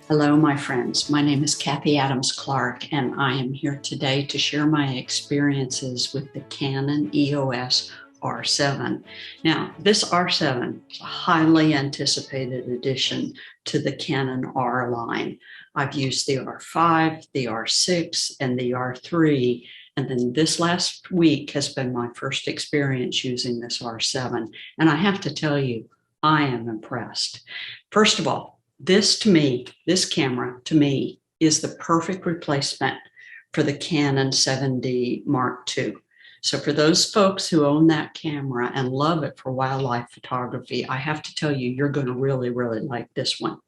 Hello, my friends. My name is Kathy Adams Clark, and I am here today to share my experiences with the Canon EOS R7. Now, this R7 is a highly anticipated addition to the Canon R line. I've used the R5, the R6, and the R3, and then this last week has been my first experience using this R7. And I have to tell you, I am impressed. First of all, this camera to me is the perfect replacement for the Canon 7D Mark II. So for those folks who own that camera and love it for wildlife photography, I have to tell you, you're going to really, really like this one.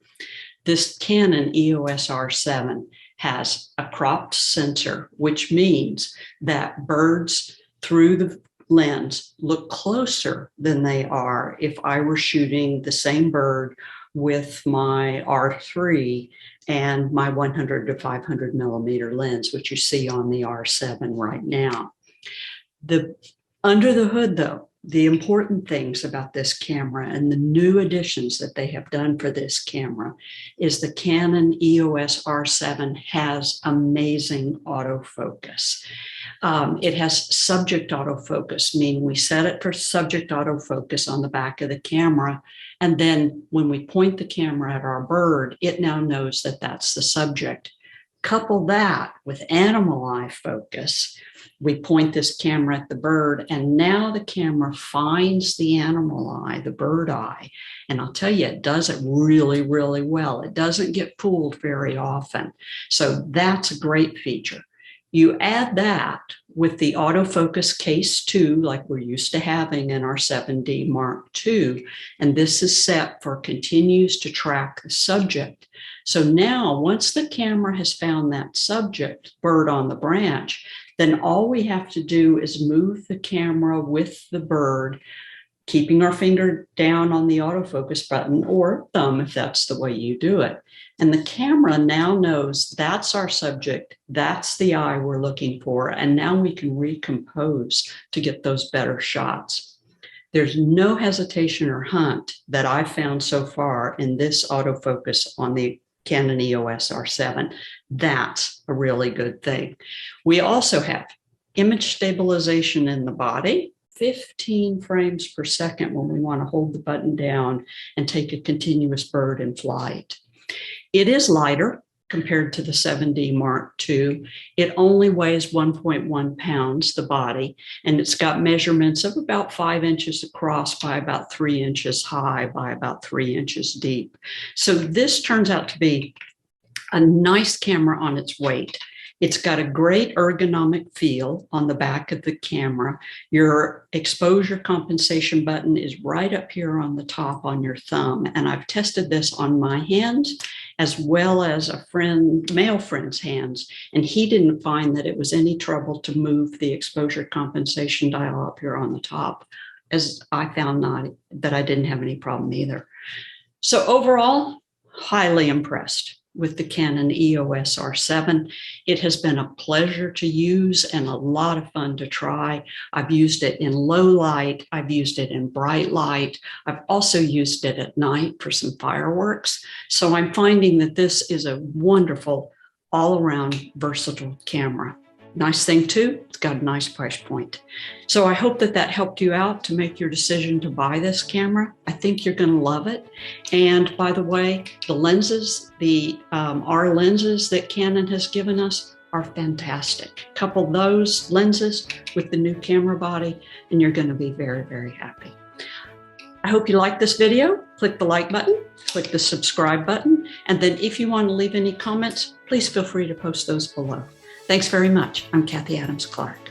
This Canon EOS R7 has a cropped sensor, which means that birds through the lens look closer than they are if I were shooting the same bird with my R3 and my 100 to 500 millimeter lens, which you see on the R7 right now. Under the hood, though, the important things about this camera and the new additions that they have done for this camera is the Canon EOS R7 has amazing autofocus. It has subject autofocus, meaning we set it for subject autofocus on the back of the camera. And then when we point the camera at our bird, it now knows that that's the subject. Couple that with animal eye focus. We point this camera at the bird, and now the camera finds the animal eye, the bird eye. And I'll tell you, it does it really, really well. It doesn't get fooled very often. So that's a great feature. You add that with the Autofocus Case 2, like we're used to having in our 7D Mark II, and this is set for continues to track the subject. So now, once the camera has found that subject, bird on the branch, then all we have to do is move the camera with the bird, keeping our finger down on the autofocus button or thumb if that's the way you do it. And the camera now knows that's our subject, that's the eye we're looking for, and now we can recompose to get those better shots. There's no hesitation or hunt that I've found so far in this autofocus on the Canon EOS R7. That's a really good thing. We also have image stabilization in the body, 15 frames per second when we want to hold the button down and take a continuous bird in flight. It is lighter compared to the 7D Mark II. It only weighs 1.1 pounds, the body, and it's got measurements of about 5 inches across by about 3 inches high by about 3 inches deep. So this turns out to be a nice camera on its weight. It's got a great ergonomic feel on the back of the camera. Your exposure compensation button is right up here on the top on your thumb. And I've tested this on my hands as well as a male friend's hands. And he didn't find that it was any trouble to move the exposure compensation dial up here on the top, as I found that I didn't have any problem either. So overall, highly impressed with the Canon EOS R7. It has been a pleasure to use and a lot of fun to try. I've used it in low light. I've used it in bright light. I've also used it at night for some fireworks. So I'm finding that this is a wonderful, all-around versatile camera. Nice thing too, it's got a nice price point. So I hope that helped you out to make your decision to buy this camera. I think you're going to love it. And by the way, the lenses, the R lenses that Canon has given us are fantastic. Couple those lenses with the new camera body, and you're going to be very, very happy. I hope you liked this video. Click the like button, click the subscribe button, and then if you want to leave any comments, please feel free to post those below. Thanks very much. I'm Kathy Adams Clark.